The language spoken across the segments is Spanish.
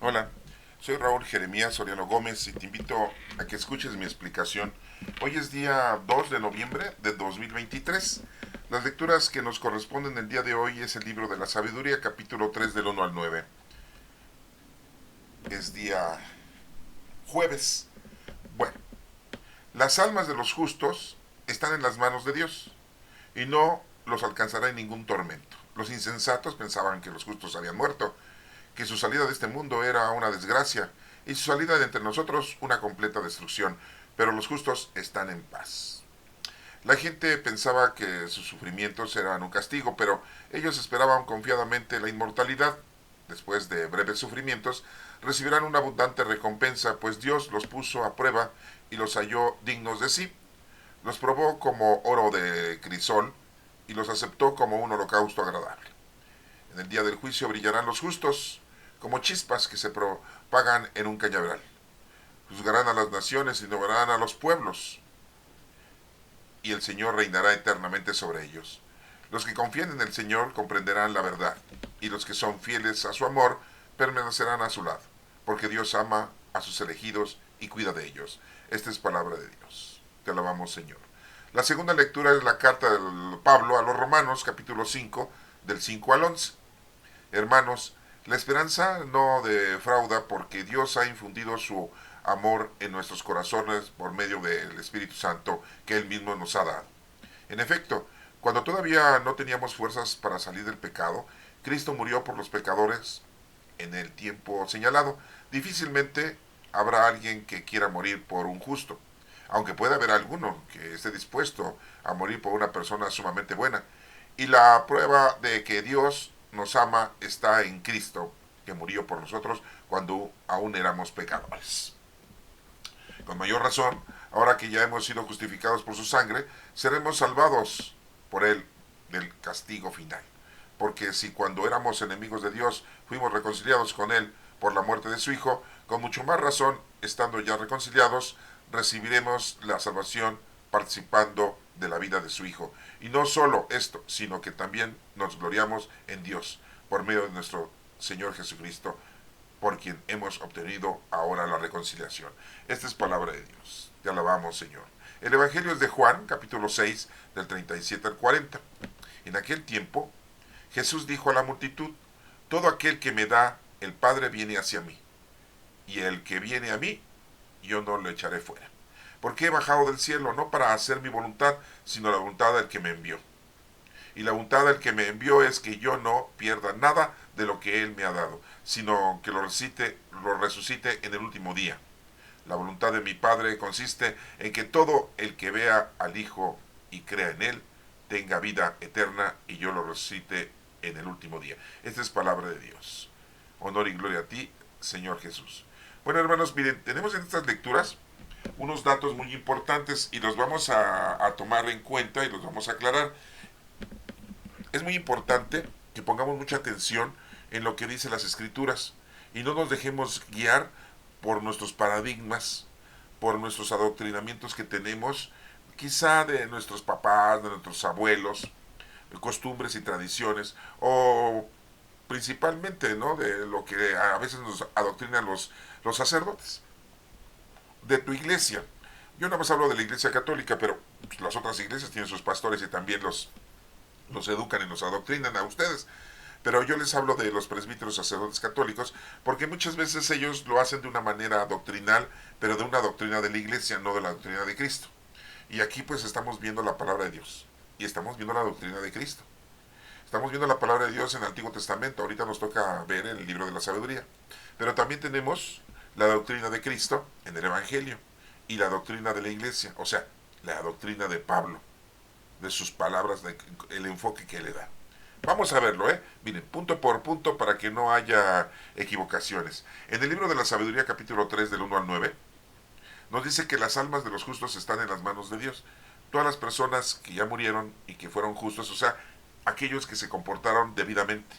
Hola, soy Raúl Jeremías Soriano Gómez y te invito a que escuches mi explicación. Hoy es día 2 de noviembre de 2023. Las lecturas que nos corresponden el día de hoy es el libro de la sabiduría, capítulo 3 del 1 al 9. Es día jueves. Bueno, las almas de los justos están en las manos de Dios y no los alcanzará en ningún tormento. Los insensatos pensaban que los justos habían muerto, que su salida de este mundo era una desgracia y su salida de entre nosotros una completa destrucción, pero los justos están en paz. La gente pensaba que sus sufrimientos eran un castigo, pero ellos esperaban confiadamente la inmortalidad. Después de breves sufrimientos, recibirán una abundante recompensa, pues Dios los puso a prueba y los halló dignos de sí. Los probó como oro de crisol y los aceptó como un holocausto agradable. En el día del juicio brillarán los justos, como chispas que se propagan en un cañaveral. Juzgarán a las naciones y dominarán a los pueblos, y el Señor reinará eternamente sobre ellos. Los que confían en el Señor comprenderán la verdad, y los que son fieles a su amor permanecerán a su lado, porque Dios ama a sus elegidos y cuida de ellos. Esta es palabra de Dios. Te alabamos, Señor. La segunda lectura es la carta de Pablo a los Romanos, capítulo 5, del 5 al 11. Hermanos, la esperanza no defrauda porque Dios ha infundido su amor en nuestros corazones por medio del Espíritu Santo que Él mismo nos ha dado. En efecto, cuando todavía no teníamos fuerzas para salir del pecado, Cristo murió por los pecadores en el tiempo señalado. Difícilmente habrá alguien que quiera morir por un justo, aunque pueda haber alguno que esté dispuesto a morir por una persona sumamente buena. Y la prueba de que Dios nos ama está en Cristo, que murió por nosotros cuando aún éramos pecadores. Con mayor razón, ahora que ya hemos sido justificados por su sangre, seremos salvados por él del castigo final. Porque si cuando éramos enemigos de Dios fuimos reconciliados con él por la muerte de su Hijo, con mucho más razón, estando ya reconciliados, recibiremos la salvación participando de la vida de su Hijo. Y no solo esto, sino que también nos gloriamos en Dios por medio de nuestro Señor Jesucristo, por quien hemos obtenido ahora la reconciliación. Esta es palabra de Dios. Te alabamos, Señor. El Evangelio es de Juan, capítulo 6, del 37 al 40. En aquel tiempo, Jesús dijo a la multitud: todo aquel que me da el Padre viene hacia mí, y el que viene a mí, yo no lo echaré fuera. Porque he bajado del cielo no para hacer mi voluntad, sino la voluntad del que me envió. Y la voluntad del que me envió es que yo no pierda nada de lo que Él me ha dado, sino que lo resucite en el último día. La voluntad de mi Padre consiste en que todo el que vea al Hijo y crea en Él tenga vida eterna y yo lo resucite en el último día. Esta es palabra de Dios. Honor y gloria a ti, Señor Jesús. Bueno, hermanos, miren, tenemos en estas lecturas unos datos muy importantes y los vamos a tomar en cuenta y los vamos a aclarar. Es muy importante que pongamos mucha atención en lo que dicen las escrituras y no nos dejemos guiar por nuestros paradigmas, por nuestros adoctrinamientos que tenemos, quizá de nuestros papás, de nuestros abuelos, de costumbres y tradiciones, o principalmente, ¿no?, de lo que a veces nos adoctrinan los sacerdotes de tu iglesia. Yo nada más hablo de la iglesia católica, pero las otras iglesias tienen sus pastores y también los educan y los adoctrinan a ustedes. Pero yo les hablo de los presbíteros sacerdotes católicos, porque muchas veces ellos lo hacen de una manera doctrinal, pero de una doctrina de la iglesia, no de la doctrina de Cristo. Y aquí pues estamos viendo la palabra de Dios, y estamos viendo la doctrina de Cristo. Estamos viendo la palabra de Dios en el Antiguo Testamento, ahorita nos toca ver el libro de la sabiduría. Pero también tenemos la doctrina de Cristo en el Evangelio, y la doctrina de la iglesia, o sea, la doctrina de Pablo, de sus palabras, el enfoque que le da. Vamos a verlo, ¿eh? Miren, punto por punto para que no haya equivocaciones. En el libro de la sabiduría, capítulo 3, del 1 al 9, nos dice que las almas de los justos están en las manos de Dios. Todas las personas que ya murieron y que fueron justos, o sea, aquellos que se comportaron debidamente,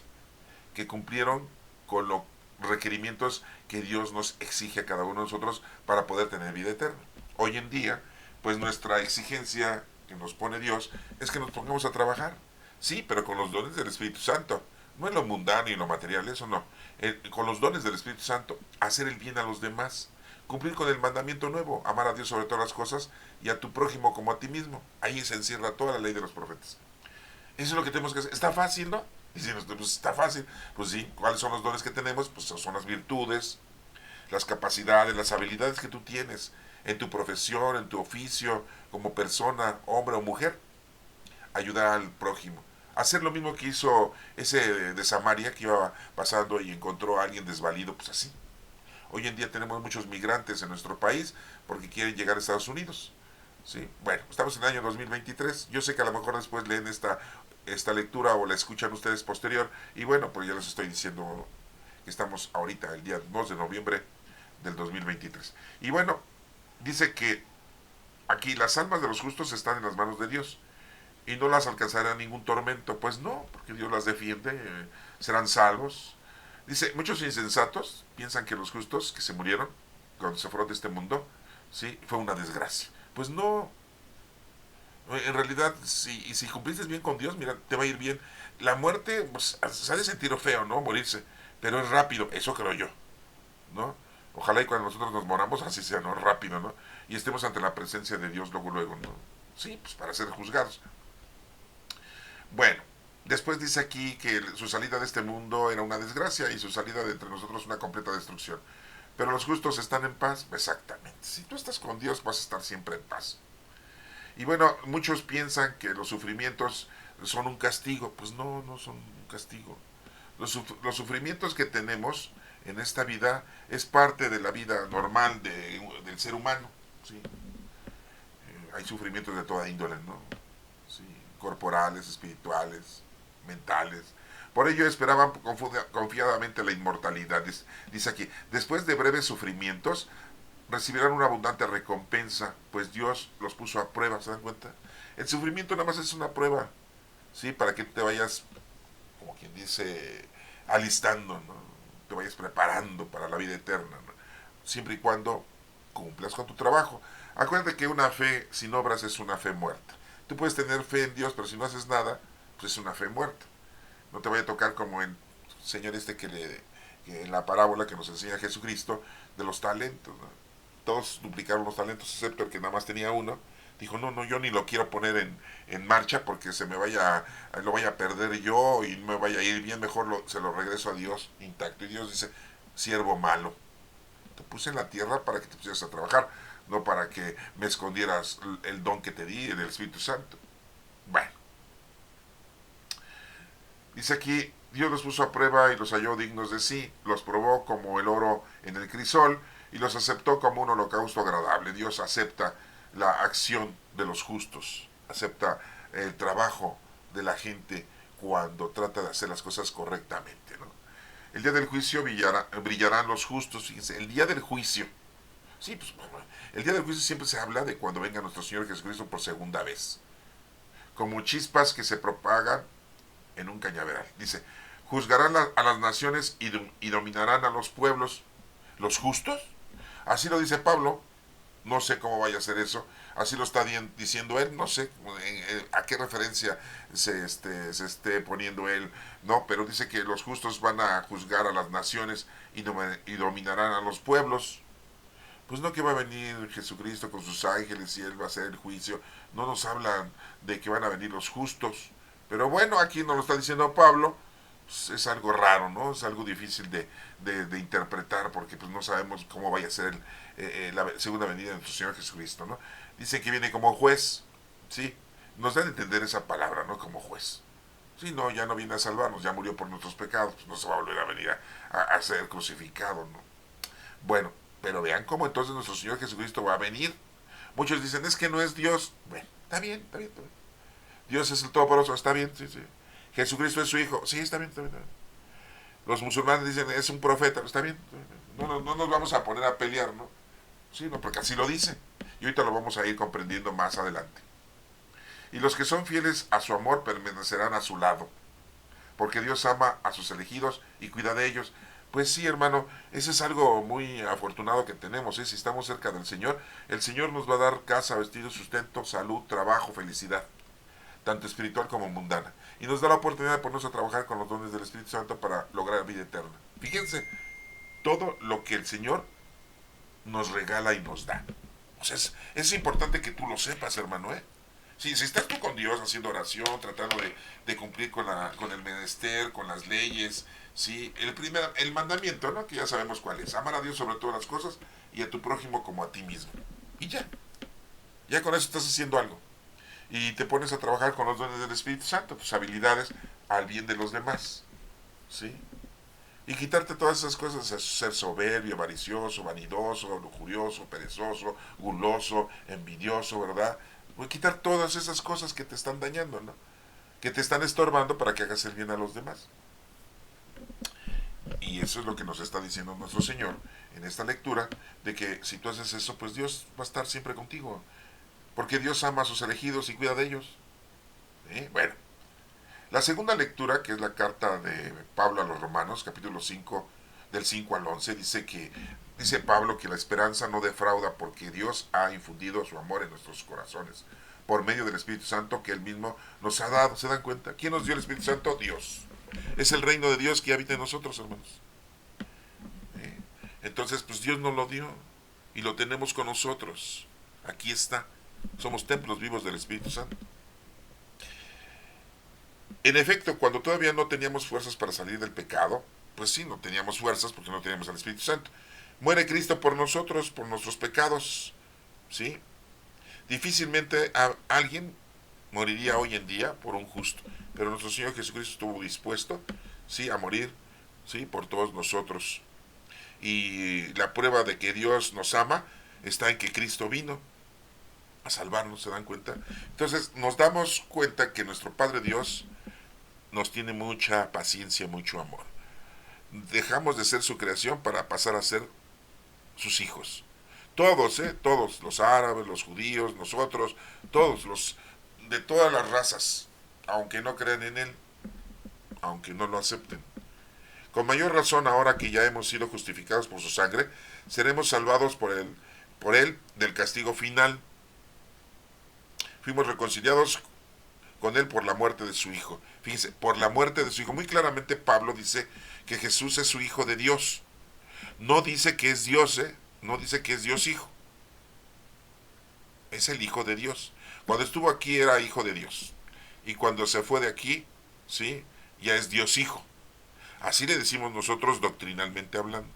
que cumplieron con los requerimientos que Dios nos exige a cada uno de nosotros para poder tener vida eterna. Hoy en día, pues nuestra exigencia que nos pone Dios es que nos pongamos a trabajar. Sí, pero con los dones del Espíritu Santo, no en lo mundano y en lo material, eso no. Con los dones del Espíritu Santo, hacer el bien a los demás, cumplir con el mandamiento nuevo, amar a Dios sobre todas las cosas y a tu prójimo como a ti mismo. Ahí se encierra toda la ley de los profetas. Eso es lo que tenemos que hacer. Está fácil, ¿no? Y si pues está fácil, pues sí, ¿cuáles son los dones que tenemos? Pues son las virtudes, las capacidades, las habilidades que tú tienes en tu profesión, en tu oficio, como persona, hombre o mujer. Ayudar al prójimo. Hacer lo mismo que hizo ese de Samaria, que iba pasando y encontró a alguien desvalido, pues así. Hoy en día tenemos muchos migrantes en nuestro país porque quieren llegar a Estados Unidos. ¿Sí? Bueno, estamos en el año 2023. Yo sé que a lo mejor después leen esta lectura o la escuchan ustedes posterior. Y bueno, pues ya les estoy diciendo que estamos ahorita, el día 2 de noviembre del 2023. Y bueno, dice que aquí las almas de los justos están en las manos de Dios y no las alcanzará ningún tormento. Pues no, porque Dios las defiende, serán salvos. Dice, muchos insensatos piensan que los justos que se murieron cuando se fueron de este mundo, sí, fue una desgracia. Pues no, en realidad, si cumpliste bien con Dios, mira, te va a ir bien. La muerte, pues, se ha de sentir feo, ¿no? Morirse, pero es rápido, eso creo yo, ¿no? Ojalá y cuando nosotros nos moramos así sea, ¿no? Rápido, ¿no? Y estemos ante la presencia de Dios luego, ¿no? Sí, pues para ser juzgados. Bueno, después dice aquí que su salida de este mundo era una desgracia y su salida de entre nosotros una completa destrucción. Pero los justos están en paz. Exactamente. Si tú estás con Dios vas a estar siempre en paz. Y bueno, muchos piensan que los sufrimientos son un castigo. Pues no, no son un castigo. Los sufrimientos que tenemos en esta vida es parte de la vida normal del ser humano. ¿Sí? Hay sufrimientos de toda índole, ¿no? ¿Sí? Corporales, espirituales, mentales. Por ello esperaban confiadamente la inmortalidad. Dice aquí, después de breves sufrimientos, recibirán una abundante recompensa, pues Dios los puso a prueba, ¿se dan cuenta? El sufrimiento nada más es una prueba, ¿sí? Para que te vayas, como quien dice, alistando, ¿no? Te vayas preparando para la vida eterna, ¿no? Siempre y cuando cumplas con tu trabajo. Acuérdate que una fe sin obras es una fe muerta. Tú puedes tener fe en Dios, pero si no haces nada, pues es una fe muerta. No te vaya a tocar como el señor que en la parábola que nos enseña Jesucristo de los talentos, ¿no? Todos duplicaron los talentos, excepto el que nada más tenía uno. Dijo, no, no, yo ni lo quiero poner en marcha porque lo vaya a perder yo y me vaya a ir bien, mejor se lo regreso a Dios intacto. Y Dios dice, siervo malo, te puse en la tierra para que te pusieras a trabajar, no para que me escondieras el don que te di, el Espíritu Santo. Bueno, dice aquí, Dios los puso a prueba y los halló dignos de sí, los probó como el oro en el crisol y los aceptó como un holocausto agradable. Dios acepta la acción de los justos, acepta el trabajo de la gente cuando trata de hacer las cosas correctamente, ¿no? El día del juicio brillarán los justos, fíjense, el día del juicio. Sí, pues bueno, el día del juicio siempre se habla de cuando venga nuestro Señor Jesucristo por segunda vez. Como chispas que se propagan en un cañaveral. Dice, juzgarán a las naciones y dominarán a los pueblos. ¿Los justos? Así lo dice Pablo. No sé cómo vaya a ser eso. Así lo está diciendo él. No sé a qué referencia se esté poniendo él. No, pero dice que los justos van a juzgar a las naciones y dominarán a los pueblos. Pues no que va a venir Jesucristo con sus ángeles y él va a hacer el juicio. No nos hablan de que van a venir los justos. Pero bueno, aquí nos lo está diciendo Pablo. Pues es algo raro, ¿no? Es algo difícil de interpretar porque pues no sabemos cómo vaya a ser la segunda venida de nuestro Señor Jesucristo, ¿no? Dicen que viene como juez, ¿sí? Nos dan a entender esa palabra, ¿no? Como juez. Sí, no, ya no viene a salvarnos, ya murió por nuestros pecados, pues no se va a volver a venir a ser crucificado, ¿no? Bueno, pero vean cómo entonces nuestro Señor Jesucristo va a venir. Muchos dicen, es que no es Dios. Bueno, está bien, está bien, está bien. Dios es el Todopoderoso, está bien, sí, sí. Jesucristo es su Hijo, sí, está bien, está bien, está bien. Los musulmanes dicen, es un profeta, está bien. Está bien. No, no, no nos vamos a poner a pelear, ¿no? Sí, no, porque así lo dice. Y ahorita lo vamos a ir comprendiendo más adelante. Y los que son fieles a su amor permanecerán a su lado, porque Dios ama a sus elegidos y cuida de ellos. Pues sí, hermano, ese es algo muy afortunado que tenemos, ¿eh? Si estamos cerca del Señor, el Señor nos va a dar casa, vestido, sustento, salud, trabajo, felicidad, tanto espiritual como mundana. y nos da la oportunidad de ponernos a trabajar con los dones del Espíritu Santo para lograr vida eterna. Fíjense, todo lo que el Señor nos regala y nos da. O sea, es importante que tú lo sepas, hermano, ¿eh? Si estás tú con Dios haciendo oración, tratando de cumplir con el menester, con las leyes, ¿sí? El mandamiento, ¿no? Que ya sabemos cuál es. Amar a Dios sobre todas las cosas y a tu prójimo como a ti mismo. Y ya con eso estás haciendo algo. Y te pones a trabajar con los dones del Espíritu Santo, tus habilidades al bien de los demás, ¿sí? Y quitarte todas esas cosas, ser soberbio, avaricioso, vanidoso, lujurioso, perezoso, guloso, envidioso, ¿verdad? Voy a quitar todas esas cosas que te están dañando, ¿no? Que te están estorbando para que hagas el bien a los demás. Y eso es lo que nos está diciendo nuestro Señor en esta lectura, de que si tú haces eso, pues Dios va a estar siempre contigo. Porque Dios ama a sus elegidos y cuida de ellos. Bueno, la segunda lectura, que es la carta de Pablo a los Romanos, capítulo 5, del 5 al 11, dice Pablo que la esperanza no defrauda porque Dios ha infundido su amor en nuestros corazones por medio del Espíritu Santo que Él mismo nos ha dado. ¿Se dan cuenta? ¿Quién nos dio el Espíritu Santo? Dios. Es el reino de Dios que habita en nosotros, hermanos. Entonces, pues Dios nos lo dio y lo tenemos con nosotros. Aquí está. Somos templos vivos del Espíritu Santo. En efecto, cuando todavía no teníamos fuerzas para salir del pecado, pues sí, no teníamos fuerzas porque no teníamos al Espíritu Santo. Muere Cristo por nosotros, por nuestros pecados, ¿sí? Difícilmente alguien moriría hoy en día por un justo, pero nuestro Señor Jesucristo estuvo dispuesto, ¿sí?, a morir, ¿sí?, por todos nosotros. Y la prueba de que Dios nos ama está en que Cristo vino a salvarnos, ¿se dan cuenta? Entonces nos damos cuenta que nuestro Padre Dios nos tiene mucha paciencia, mucho amor. Dejamos de ser su creación para pasar a ser sus hijos. Todos, todos, los árabes, los judíos, nosotros, todos los de todas las razas, aunque no crean en Él, aunque no lo acepten. Con mayor razón, ahora que ya hemos sido justificados por su sangre, seremos salvados por él del castigo final. Fuimos reconciliados con Él por la muerte de su Hijo. Fíjense, por la muerte de su Hijo. Muy claramente Pablo dice que Jesús es su Hijo de Dios. No dice que es Dios, no dice que es Dios Hijo. Es el Hijo de Dios. Cuando estuvo aquí era Hijo de Dios. Y cuando se fue de aquí, ¿sí?, ya es Dios Hijo. Así le decimos nosotros doctrinalmente hablando.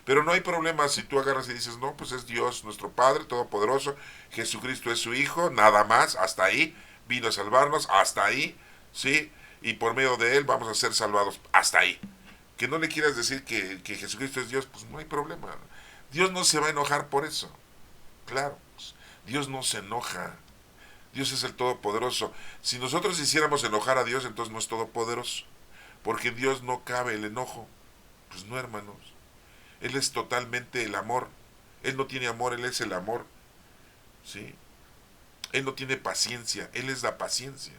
Pero no hay problema si tú agarras y dices, no, pues es Dios nuestro Padre Todopoderoso, Jesucristo es su Hijo, nada más, hasta ahí, vino a salvarnos, hasta ahí, ¿sí? Y por medio de Él vamos a ser salvados, hasta ahí. Que no le quieras decir que Jesucristo es Dios, pues no hay problema. Dios no se va a enojar por eso. Claro, pues, Dios no se enoja. Dios es el Todopoderoso. Si nosotros hiciéramos enojar a Dios, entonces no es todopoderoso. Porque en Dios no cabe el enojo. Pues no, hermanos. Él es totalmente el amor. Él no tiene amor, Él es el amor. ¿Sí? Él no tiene paciencia, Él es la paciencia.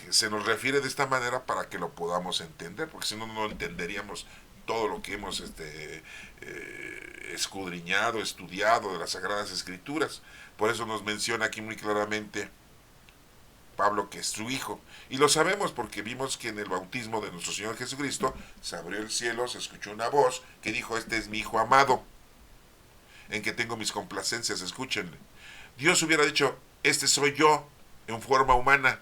Se nos refiere de esta manera para que lo podamos entender, porque si no, no entenderíamos todo lo que hemos escudriñado, estudiado de las Sagradas Escrituras. Por eso nos menciona aquí muy claramente Pablo que es su Hijo. Y lo sabemos porque vimos que en el bautismo de nuestro Señor Jesucristo se abrió el cielo, se escuchó una voz que dijo, este es mi Hijo amado, en que tengo mis complacencias, escúchenle. Dios hubiera dicho, este soy yo, en forma humana,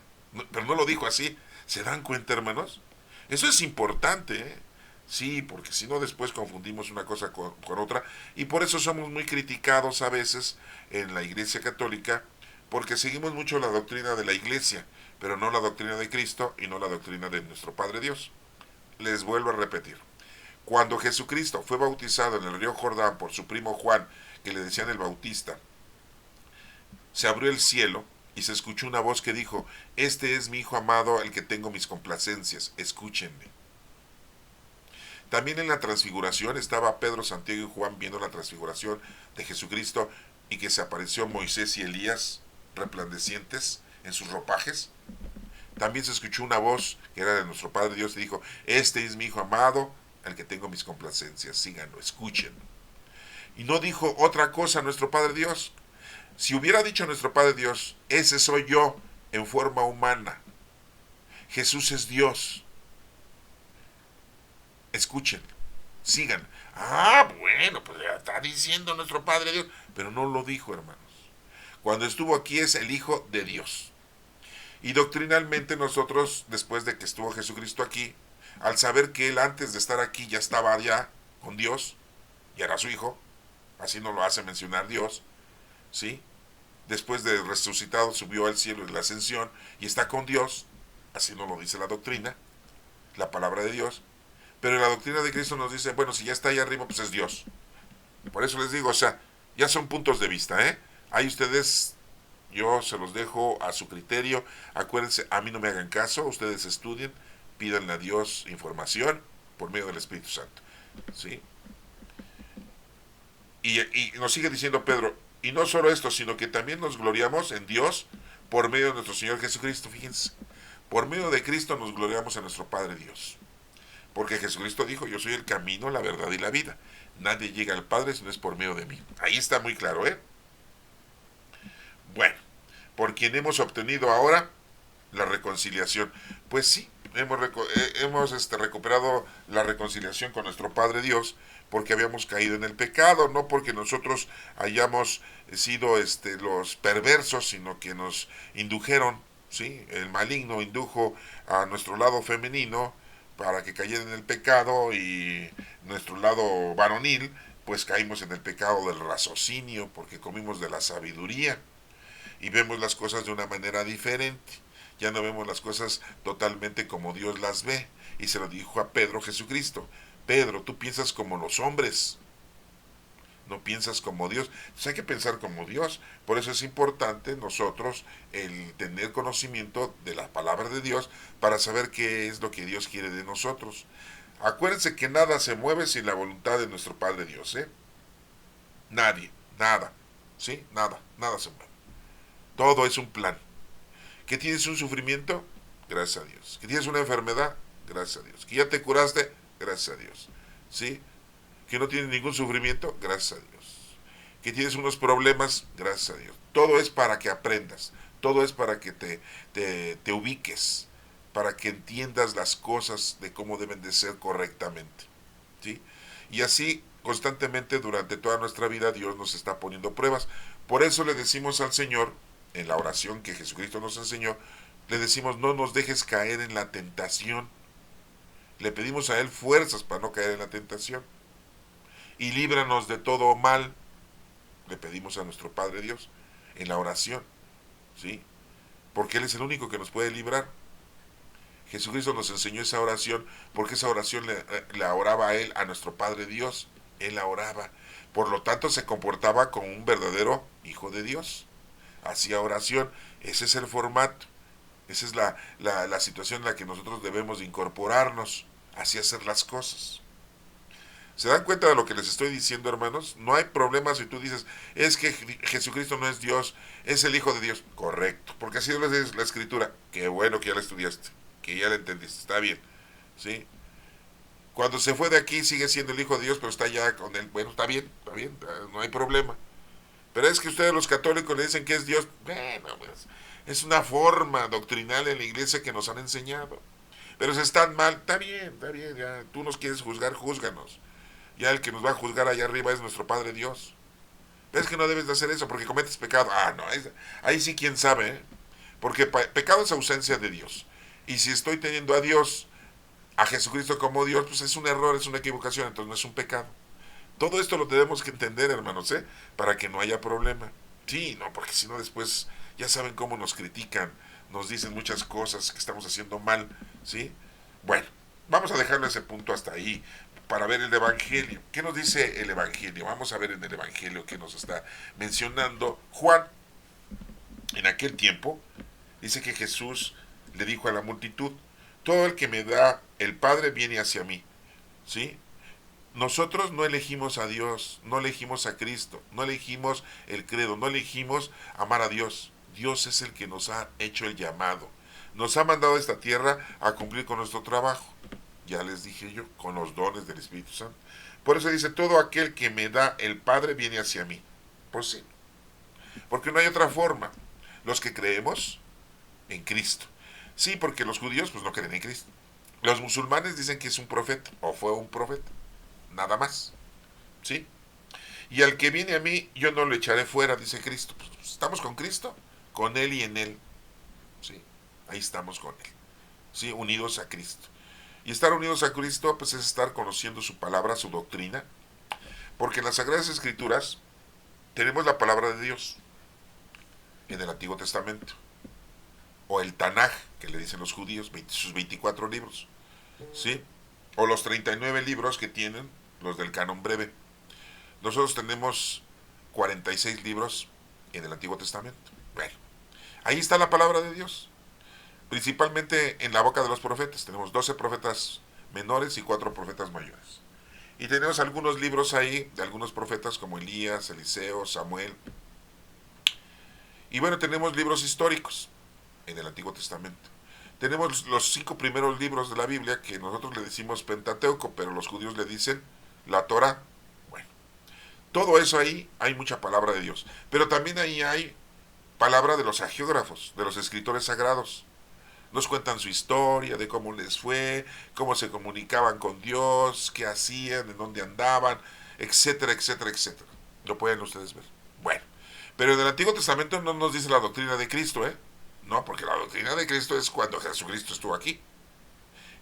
pero no lo dijo así. ¿Se dan cuenta, hermanos? Eso es importante, ¿eh? Sí, porque si no después confundimos una cosa con otra, y por eso somos muy criticados a veces en la Iglesia Católica, porque seguimos mucho la doctrina de la Iglesia, pero no la doctrina de Cristo y no la doctrina de nuestro Padre Dios. Les vuelvo a repetir. Cuando Jesucristo fue bautizado en el río Jordán por su primo Juan, que le decían el Bautista, se abrió el cielo y se escuchó una voz que dijo, este es mi Hijo amado, el que tengo mis complacencias, escúchenme. También en la transfiguración estaba Pedro, Santiago y Juan viendo la transfiguración de Jesucristo y que se apareció Moisés y Elías resplandecientes en sus ropajes. También se escuchó una voz que era de nuestro Padre Dios y dijo, este es mi Hijo amado, al que tengo mis complacencias, síganlo, escúchenlo. Y no dijo otra cosa nuestro Padre Dios. Si hubiera dicho nuestro Padre Dios, ese soy yo en forma humana, Jesús es Dios. Escuchen, sigan. Ah, bueno, pues ya está diciendo nuestro Padre Dios, pero no lo dijo, hermanos. Cuando estuvo aquí es el Hijo de Dios. Y doctrinalmente nosotros, después de que estuvo Jesucristo aquí, al saber que Él antes de estar aquí ya estaba allá con Dios, y era su Hijo, así nos lo hace mencionar Dios, ¿sí? Después de resucitado subió al cielo en la ascensión y está con Dios, así nos lo dice la doctrina, la palabra de Dios, pero la doctrina de Cristo nos dice, bueno, si ya está ahí arriba, pues es Dios. Por eso les digo, o sea, ya son puntos de vista, ¿eh? Ahí ustedes, yo se los dejo a su criterio. Acuérdense, a mí no me hagan caso, ustedes estudien, pídanle a Dios información por medio del Espíritu Santo, ¿sí? Y nos sigue diciendo Pedro, y no solo esto, sino que también nos gloriamos en Dios por medio de nuestro Señor Jesucristo. Fíjense, por medio de Cristo nos gloriamos en nuestro Padre Dios. Porque Jesucristo dijo, yo soy el camino, la verdad y la vida. Nadie llega al Padre si no es por medio de mí. Ahí está muy claro, ¿eh? Bueno, por quien hemos obtenido ahora la reconciliación. Pues sí, hemos recuperado la reconciliación con nuestro Padre Dios, porque habíamos caído en el pecado, no porque nosotros hayamos sido los perversos, sino que nos indujeron, ¿sí? El maligno indujo a nuestro lado femenino para que cayera en el pecado, y nuestro lado varonil, pues caímos en el pecado del raciocinio, porque comimos de la sabiduría y vemos las cosas de una manera diferente. Ya no vemos las cosas totalmente como Dios las ve. Y se lo dijo a Pedro Jesucristo: Pedro, tú piensas como los hombres, no piensas como Dios. Entonces hay que pensar como Dios. Por eso es importante nosotros el tener conocimiento de la palabra de Dios para saber qué es lo que Dios quiere de nosotros. Acuérdense que nada se mueve sin la voluntad de nuestro Padre Dios, ¿eh? Nadie, nada, ¿sí? Nada se mueve. Todo es un plan. ¿Que tienes un sufrimiento? Gracias a Dios. ¿Que tienes una enfermedad? Gracias a Dios. ¿Que ya te curaste? Gracias a Dios. ¿Sí? ¿Que no tienes ningún sufrimiento? Gracias a Dios. ¿Que tienes unos problemas? Gracias a Dios. Todo es para que aprendas. Todo es para que te ubiques. Para que entiendas las cosas de cómo deben de ser correctamente. ¿Sí? Y así constantemente durante toda nuestra vida Dios nos está poniendo pruebas. Por eso le decimos al Señor, en la oración que Jesucristo nos enseñó, le decimos: no nos dejes caer en la tentación. Le pedimos a Él fuerzas para no caer en la tentación. Y líbranos de todo mal. Le pedimos a nuestro Padre Dios en la oración, ¿sí? Porque Él es el único que nos puede librar. Jesucristo nos enseñó esa oración porque esa oración la oraba a Él, a nuestro Padre Dios. Él la oraba. Por lo tanto, se comportaba como un verdadero Hijo de Dios. Hacía oración. Ese es el formato. Esa es la situación en la que nosotros debemos de incorporarnos, así hacer las cosas. ¿Se dan cuenta de lo que les estoy diciendo, hermanos? No hay problema si tú dices: es que Jesucristo no es Dios, es el Hijo de Dios. Correcto, porque así lo dice la Escritura. Qué bueno que ya la estudiaste, que ya la entendiste, está bien, ¿sí? Cuando se fue de aquí sigue siendo el Hijo de Dios, pero está ya con él. Bueno, está bien, no hay problema. Pero es que ustedes los católicos le dicen que es Dios. Bueno, pues, es una forma doctrinal en la iglesia que nos han enseñado. Pero si están mal, está bien, ya. Tú nos quieres juzgar, júzganos. Ya el que nos va a juzgar allá arriba es nuestro Padre Dios. Ves que no debes de hacer eso porque cometes pecado. Ah, no, ahí sí quién sabe, ¿eh? Porque pecado es ausencia de Dios. Y si estoy teniendo a Dios, a Jesucristo como Dios, pues es un error, es una equivocación, entonces no es un pecado. Todo esto lo tenemos que entender, hermanos, ¿eh? Para que no haya problema. Sí, no, porque si no después ya saben cómo nos critican, nos dicen muchas cosas que estamos haciendo mal, ¿sí? Bueno, vamos a dejarlo ese punto hasta ahí para ver el Evangelio. ¿Qué nos dice el Evangelio? Vamos a ver en el Evangelio que nos está mencionando Juan. En aquel tiempo, dice que Jesús le dijo a la multitud: todo el que me da el Padre viene hacia mí, ¿sí? Nosotros no elegimos a Dios, no elegimos a Cristo, no elegimos el credo, no elegimos amar a Dios. Dios es el que nos ha hecho el llamado. Nos ha mandado a esta tierra a cumplir con nuestro trabajo. Ya les dije yo, con los dones del Espíritu Santo. Por eso dice: todo aquel que me da el Padre viene hacia mí. Pues sí, porque no hay otra forma. Los que creemos en Cristo. Sí, porque los judíos pues no creen en Cristo. Los musulmanes dicen que es un profeta, o fue un profeta, nada más, ¿sí? Y al que viene a mí, yo no lo echaré fuera, dice Cristo. Pues, estamos con Cristo, con Él y en Él, ¿sí? Ahí estamos con Él, ¿sí? Unidos a Cristo. Y estar unidos a Cristo, pues es estar conociendo su palabra, su doctrina, porque en las Sagradas Escrituras tenemos la palabra de Dios en el Antiguo Testamento, o el Tanaj, que le dicen los judíos, sus 24 libros, ¿sí? O los 39 libros que tienen los del canon breve. Nosotros tenemos 46 libros en el Antiguo Testamento. Bueno, ahí está la palabra de Dios, principalmente en la boca de los profetas. Tenemos 12 profetas menores y 4 profetas mayores. Y tenemos algunos libros ahí de algunos profetas como Elías, Eliseo, Samuel. Y bueno, tenemos libros históricos en el Antiguo Testamento. Tenemos los 5 primeros libros de la Biblia que nosotros le decimos Pentateuco, pero los judíos le dicen la Torah. Bueno, todo eso ahí hay mucha palabra de Dios. Pero también ahí hay palabra de los hagiógrafos, de los escritores sagrados. Nos cuentan su historia, de cómo les fue, cómo se comunicaban con Dios, qué hacían, en dónde andaban, etcétera, etcétera, etcétera. Lo pueden ustedes ver. Bueno, pero en el Antiguo Testamento no nos dice la doctrina de Cristo, ¿eh? No, porque la doctrina de Cristo es cuando Jesucristo estuvo aquí.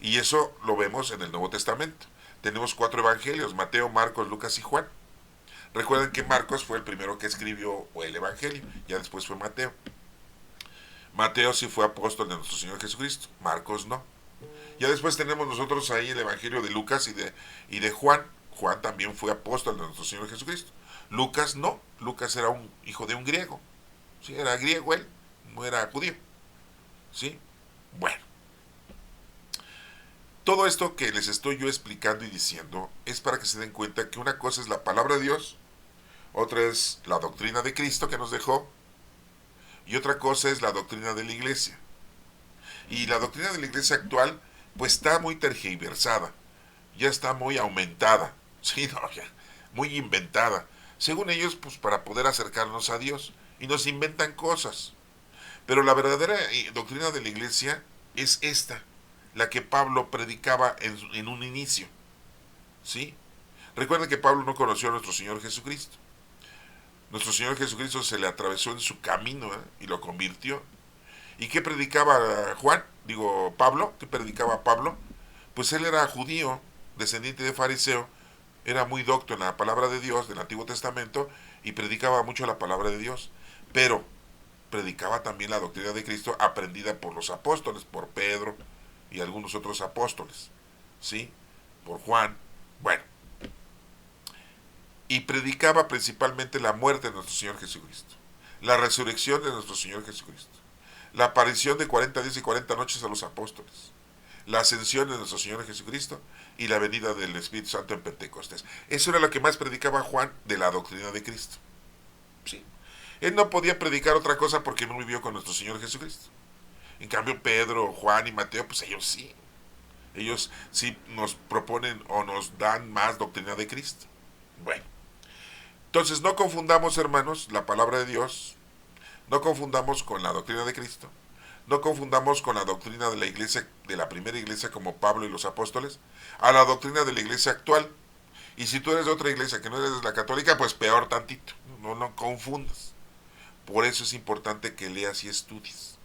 Y eso lo vemos en el Nuevo Testamento. Tenemos 4 evangelios, Mateo, Marcos, Lucas y Juan. Recuerden que Marcos fue el primero que escribió el evangelio, ya después fue Mateo. Mateo sí fue apóstol de nuestro Señor Jesucristo, Marcos no. Ya después tenemos nosotros ahí el evangelio de Lucas y de Juan. Juan también fue apóstol de nuestro Señor Jesucristo. Lucas no, Lucas era un hijo de un griego. ¿Sí? Era griego él, no era judío. ¿Sí? Bueno, todo esto que les estoy yo explicando y diciendo es para que se den cuenta que una cosa es la palabra de Dios, otra es la doctrina de Cristo que nos dejó, y otra cosa es la doctrina de la iglesia. Y la doctrina de la iglesia actual pues está muy tergiversada, ya está muy aumentada, sí, no, ya, muy inventada, según ellos pues para poder acercarnos a Dios, y nos inventan cosas. Pero la verdadera doctrina de la iglesia es esta, la que Pablo predicaba en un inicio, ¿sí? Recuerden que Pablo no conoció a nuestro Señor Jesucristo. Nuestro Señor Jesucristo se le atravesó en su camino, y lo convirtió. ¿Y qué predicaba Juan? Digo, Pablo, ¿qué predicaba Pablo? Pues él era judío, descendiente de fariseo, era muy docto en la palabra de Dios del Antiguo Testamento y predicaba mucho la palabra de Dios, pero predicaba también la doctrina de Cristo aprendida por los apóstoles, por Pedro y algunos otros apóstoles, ¿sí? Por Juan, bueno, y predicaba principalmente la muerte de nuestro Señor Jesucristo, la resurrección de nuestro Señor Jesucristo, la aparición de 40 días y 40 noches a los apóstoles, la ascensión de nuestro Señor Jesucristo y la venida del Espíritu Santo en Pentecostés. Eso era lo que más predicaba Juan de la doctrina de Cristo. Sí. Él no podía predicar otra cosa porque no vivió con nuestro Señor Jesucristo. En cambio, Pedro, Juan y Mateo, pues ellos sí. Ellos sí nos proponen o nos dan más doctrina de Cristo. Bueno, entonces no confundamos, hermanos, la palabra de Dios, no confundamos con la doctrina de Cristo, no confundamos con la doctrina de la iglesia, de la primera iglesia como Pablo y los apóstoles, a la doctrina de la iglesia actual. Y si tú eres de otra iglesia que no eres de la católica, pues peor tantito, no confundas. Por eso es importante que leas y estudies.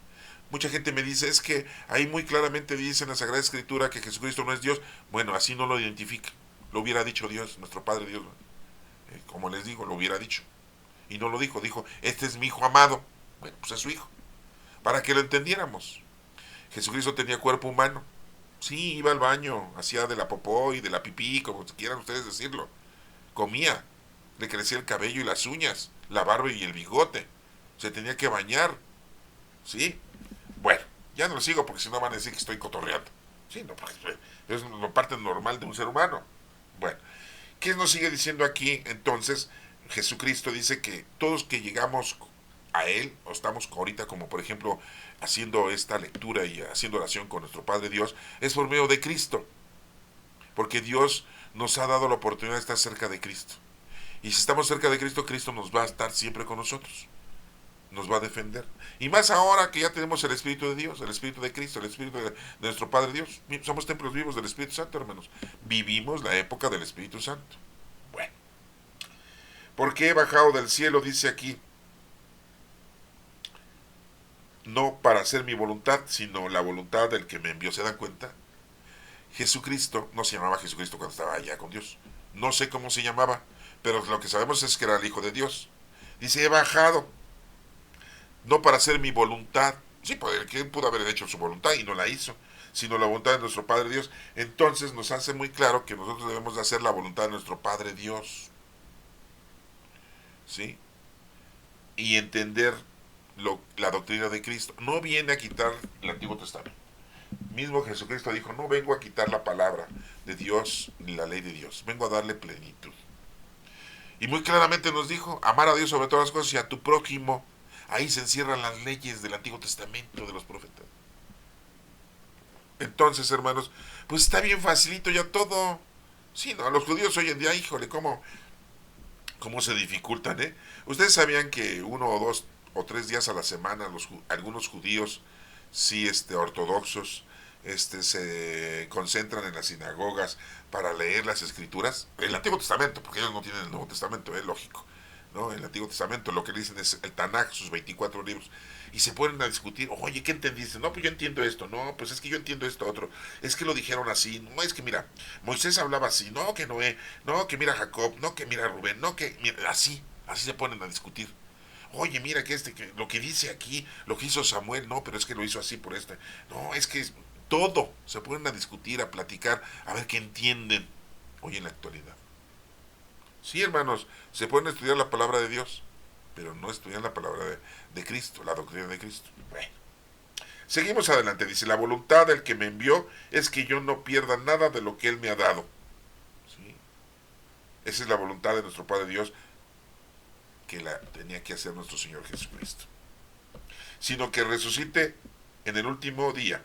Mucha gente me dice, es que ahí muy claramente dice en la Sagrada Escritura que Jesucristo no es Dios. Bueno, así no lo identifica. Lo hubiera dicho Dios, nuestro Padre Dios. Como les digo, lo hubiera dicho. Y no lo dijo, dijo, este es mi hijo amado. Bueno, pues es su hijo. Para que lo entendiéramos. Jesucristo tenía cuerpo humano. Sí, iba al baño, hacía de la popó y de la pipí, como quieran ustedes decirlo. Comía, le crecía el cabello y las uñas, la barba y el bigote. Se tenía que bañar. ¿Sí? Bueno, ya no lo sigo porque si no van a decir que estoy cotorreando. Sí, no, porque es la parte normal de un ser humano. Bueno, ¿qué nos sigue diciendo aquí? Entonces, Jesucristo dice que todos que llegamos a Él, o estamos ahorita como por ejemplo haciendo esta lectura y haciendo oración con nuestro Padre Dios, es por medio de Cristo. Porque Dios nos ha dado la oportunidad de estar cerca de Cristo. Y si estamos cerca de Cristo, Cristo nos va a estar siempre con nosotros. nos va a defender. Y más ahora que ya tenemos el Espíritu de Dios, el Espíritu de Cristo, el Espíritu de nuestro Padre Dios. Somos templos vivos del Espíritu Santo, hermanos. Vivimos la época del Espíritu Santo. Bueno, porque he bajado del cielo, dice aquí, no para hacer mi voluntad, sino la voluntad del que me envió. ¿Se dan cuenta? Jesucristo no se llamaba Jesucristo cuando estaba allá con Dios. No sé cómo se llamaba, pero lo que sabemos es que era el Hijo de Dios. Dice, he bajado, no para hacer mi voluntad. Sí, pues que pudo haber hecho su voluntad y no la hizo, sino la voluntad de nuestro Padre Dios. Entonces nos hace muy claro que nosotros debemos de hacer la voluntad de nuestro Padre Dios. ¿Sí? Y entender la doctrina de Cristo. No viene a quitar el Antiguo Testamento. Mismo Jesucristo dijo, no vengo a quitar la palabra de Dios ni la ley de Dios, vengo a darle plenitud. Y muy claramente nos dijo, amar a Dios sobre todas las cosas y a tu prójimo. Ahí se encierran las leyes del Antiguo Testamento de los profetas. Entonces, hermanos, pues está bien facilito ya todo. Sí, no, los judíos hoy en día, híjole, cómo se dificultan, ¿eh? Ustedes sabían que 1 o 2 o 3 días a la semana algunos judíos, sí, ortodoxos, se concentran en las sinagogas para leer las escrituras, el Antiguo Testamento, porque ellos no tienen el Nuevo Testamento, es lógico, ¿no? El Antiguo Testamento, lo que dicen es el Tanaj, sus 24 libros, y se ponen a discutir, oye, ¿qué entendiste? No, pues yo entiendo esto, no, pues es que yo entiendo esto otro, es que lo dijeron así, no, es que mira, Moisés hablaba así, no, que Noé, no, que mira Jacob, no, que mira Rubén, no, que mira, así se ponen a discutir. Oye, mira que lo que dice aquí, lo que hizo Samuel, no, pero es que lo hizo así por este. No, es que todo se ponen a discutir, a platicar, a ver qué entienden hoy en la actualidad. Sí, hermanos, se pueden estudiar la palabra de Dios, pero no estudian la palabra de Cristo, la doctrina de Cristo. Bueno, seguimos adelante. Dice, la voluntad del que me envió es que yo no pierda nada de lo que Él me ha dado. ¿Sí? Esa es la voluntad de nuestro Padre Dios que la tenía que hacer nuestro Señor Jesucristo. Sino que resucite en el último día.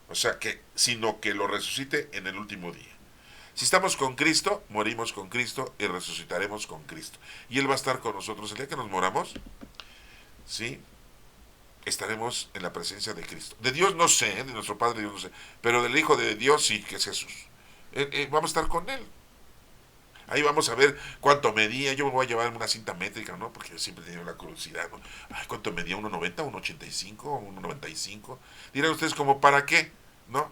O sea, sino que lo resucite en el último día. Si estamos con Cristo, morimos con Cristo y resucitaremos con Cristo. Y Él va a estar con nosotros el día que nos moramos. ¿Sí? Estaremos en la presencia de Cristo. De Dios no sé, de nuestro Padre Dios no sé, pero del Hijo de Dios sí, que es Jesús. Vamos a estar con Él. Ahí vamos a ver cuánto medía. Yo me voy a llevar una cinta métrica, ¿no? Porque yo siempre he tenido la curiosidad, ¿no? Ay, ¿cuánto medía? ¿1,90, 1,85, 1,95? Dirán ustedes, ¿como para qué? ¿No?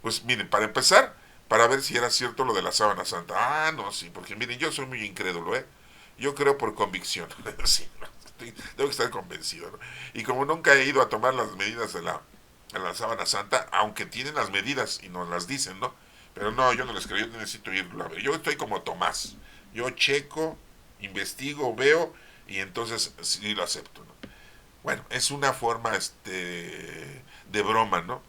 Pues miren, para empezar, para ver si era cierto lo de la sábana santa. Ah, no, sí, porque miren, yo soy muy incrédulo, ¿eh? Yo creo por convicción. Sí, tengo que estar convencido, ¿no? Y como nunca he ido a tomar las medidas de la sábana santa, aunque tienen las medidas y nos las dicen, ¿no? Pero no, yo no les creo, yo necesito irlo a ver. Yo estoy como Tomás. Yo checo, investigo, veo y entonces sí lo acepto, ¿no? Bueno, es una forma de broma, ¿no?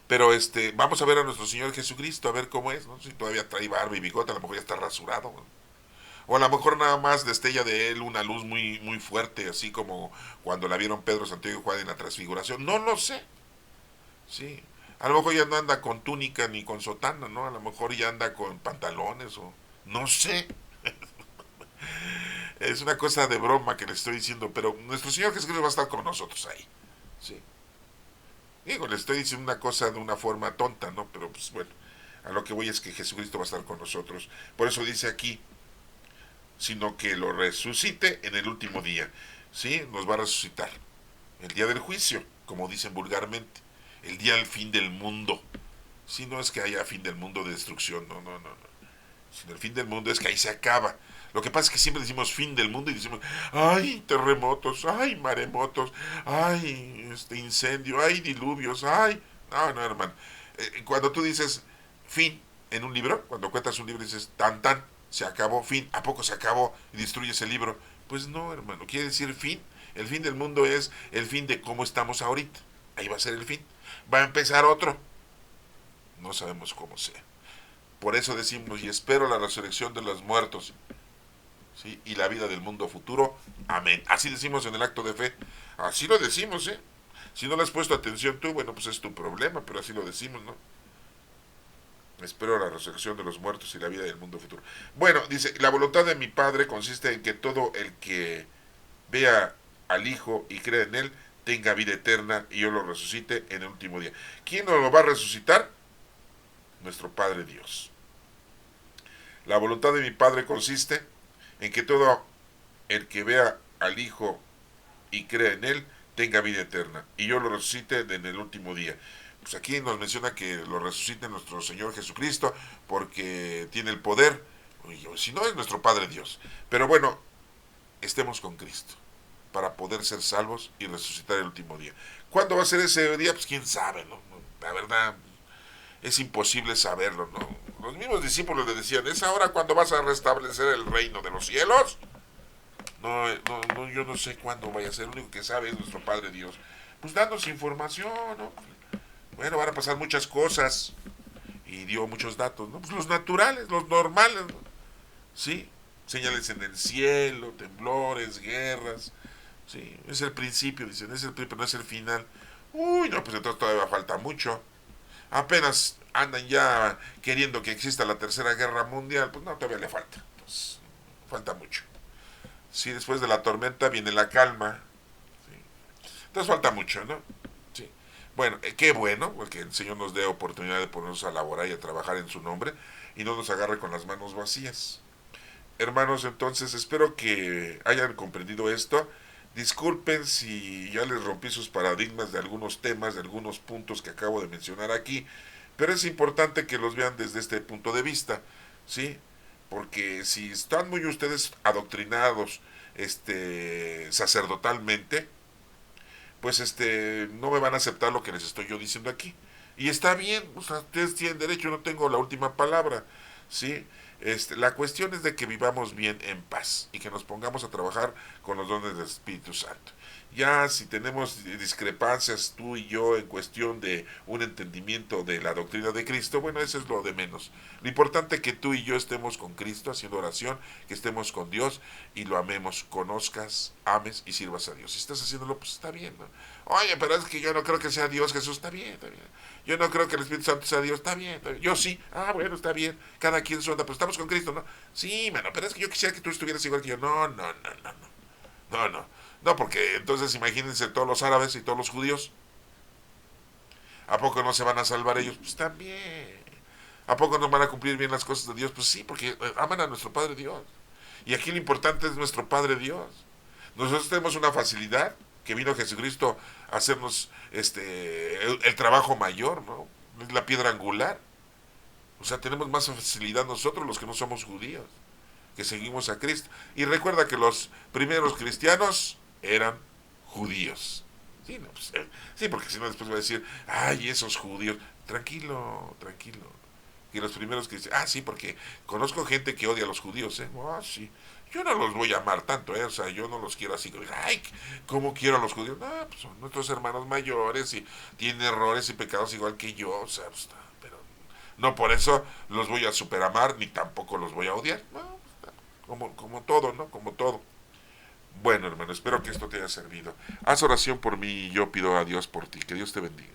Pero vamos a ver a nuestro Señor Jesucristo, a ver cómo es, ¿no? Si todavía trae barba y bigote, a lo mejor ya está rasurado, ¿no? O a lo mejor nada más destella de él una luz muy, muy fuerte, así como cuando la vieron Pedro, Santiago y Juan en la transfiguración. No lo sé. Sí. A lo mejor ya no anda con túnica ni con sotana, ¿no? A lo mejor ya anda con pantalones o... No sé. Es una cosa de broma que le estoy diciendo, pero nuestro Señor Jesucristo va a estar con nosotros ahí. Sí. Digo, le estoy diciendo una cosa de una forma tonta, ¿no? Pero pues bueno, a lo que voy es que Jesucristo va a estar con nosotros. Por eso dice aquí, sino que lo resucite en el último día. ¿Sí? Nos va a resucitar. El día del juicio, como dicen vulgarmente. El día del fin del mundo. Si no es que haya fin del mundo de destrucción, no, no, no, no. Sino el fin del mundo es que ahí se acaba. Lo que pasa es que siempre decimos fin del mundo y decimos, ay, terremotos, ay, maremotos, ay, incendio, ay, diluvios, ay. No, no, hermano. Cuando tú dices fin en un libro, cuando cuentas un libro dices tan, tan, se acabó, fin, ¿a poco se acabó y destruyes el libro? Pues no, hermano, quiere decir fin. El fin del mundo es el fin de cómo estamos ahorita. Ahí va a ser el fin. Va a empezar otro. No sabemos cómo sea. Por eso decimos, y espero la resurrección de los muertos, ¿sí? Y la vida del mundo futuro. Amén. Así decimos en el acto de fe. Así lo decimos, ¿eh? Si no le has puesto atención tú, bueno, pues es tu problema, pero así lo decimos, ¿no? espero la resurrección de los muertos y la vida del mundo futuro. Bueno, dice, la voluntad de mi Padre consiste en que todo el que vea al Hijo y cree en Él tenga vida eterna y yo lo resucite en el último día. ¿Quién nos lo va a resucitar? Nuestro Padre Dios. La voluntad de mi Padre consiste en que todo el que vea al Hijo y crea en Él tenga vida eterna y yo lo resucite en el último día. Pues aquí nos menciona que lo resucite nuestro Señor Jesucristo porque tiene el poder, si no es nuestro Padre Dios. Pero bueno, estemos con Cristo para poder ser salvos y resucitar el último día. ¿Cuándo va a ser ese día? Pues quién sabe, ¿no? La verdad, es imposible saberlo, ¿no? Los mismos discípulos le decían, ¿es ahora cuando vas a restablecer el reino de los cielos? No, yo no sé cuándo vaya a ser, lo único que sabe es nuestro Padre Dios. Pues dándonos información, ¿no? Bueno, van a pasar muchas cosas, y dio muchos datos, ¿no? Pues los naturales, los normales, ¿no? ¿Sí? Señales en el cielo, temblores, guerras, ¿sí? Es el principio, dicen, es el principio, no es el final. Uy, no, pues entonces todavía falta mucho. Apenas andan ya queriendo que exista la tercera guerra mundial, pues no, todavía le falta. Entonces, falta mucho. Sí, después de la tormenta viene la calma. Sí. Entonces falta mucho, ¿no? Sí. Bueno, qué bueno, porque el Señor nos dé oportunidad de ponernos a laborar y a trabajar en su nombre y no nos agarre con las manos vacías. Hermanos, entonces espero que hayan comprendido esto. Disculpen si ya les rompí sus paradigmas de algunos temas, de algunos puntos que acabo de mencionar aquí, pero es importante que los vean desde este punto de vista, ¿sí? Porque si están muy ustedes adoctrinados sacerdotalmente, pues no me van a aceptar lo que les estoy yo diciendo aquí. Y está bien, o sea, ustedes tienen derecho, no tengo la última palabra, ¿sí? La cuestión es de que vivamos bien en paz y que nos pongamos a trabajar con los dones del Espíritu Santo. Ya si tenemos discrepancias tú y yo en cuestión de un entendimiento de la doctrina de Cristo, bueno, eso es lo de menos. Lo importante es que tú y yo estemos con Cristo haciendo oración, que estemos con Dios y lo amemos, conozcas, ames y sirvas a Dios. Si estás haciéndolo, pues está bien, ¿no? Oye, pero es que yo no creo que sea Dios, Jesús, está bien, está bien. Yo no creo que el Espíritu Santo sea Dios, está bien, está bien. Yo sí, bueno, está bien. Cada quien su onda, pero estamos con Cristo, ¿no? Sí, mano, pero es que yo quisiera que tú estuvieras igual que yo. No, porque entonces imagínense todos los árabes y todos los judíos. ¿A poco no se van a salvar ellos? Pues también. ¿A poco no van a cumplir bien las cosas de Dios? Pues sí, porque aman a nuestro Padre Dios. Y aquí lo importante es nuestro Padre Dios. Nosotros tenemos una facilidad que vino Jesucristo a hacernos el trabajo mayor, ¿no? Es la piedra angular. O sea, tenemos más facilidad nosotros los que no somos judíos, que seguimos a Cristo. Y recuerda que los primeros cristianos eran judíos. Sí, no, pues, sí, porque si no después va a decir, ay, esos judíos. Tranquilo, tranquilo. Y los primeros cristianos, sí, porque conozco gente que odia a los judíos, ¿eh? Sí. Yo no los voy a amar tanto, ¿eh? O sea, yo no los quiero así, ay, ¿cómo quiero a los judíos? No, pues son nuestros hermanos mayores y tienen errores y pecados igual que yo, o sea, pues, pero no por eso los voy a superamar, ni tampoco los voy a odiar, no, como todo, ¿no? Como todo. Bueno, hermano, espero que esto te haya servido. Haz oración por mí y yo pido a Dios por ti. Que Dios te bendiga.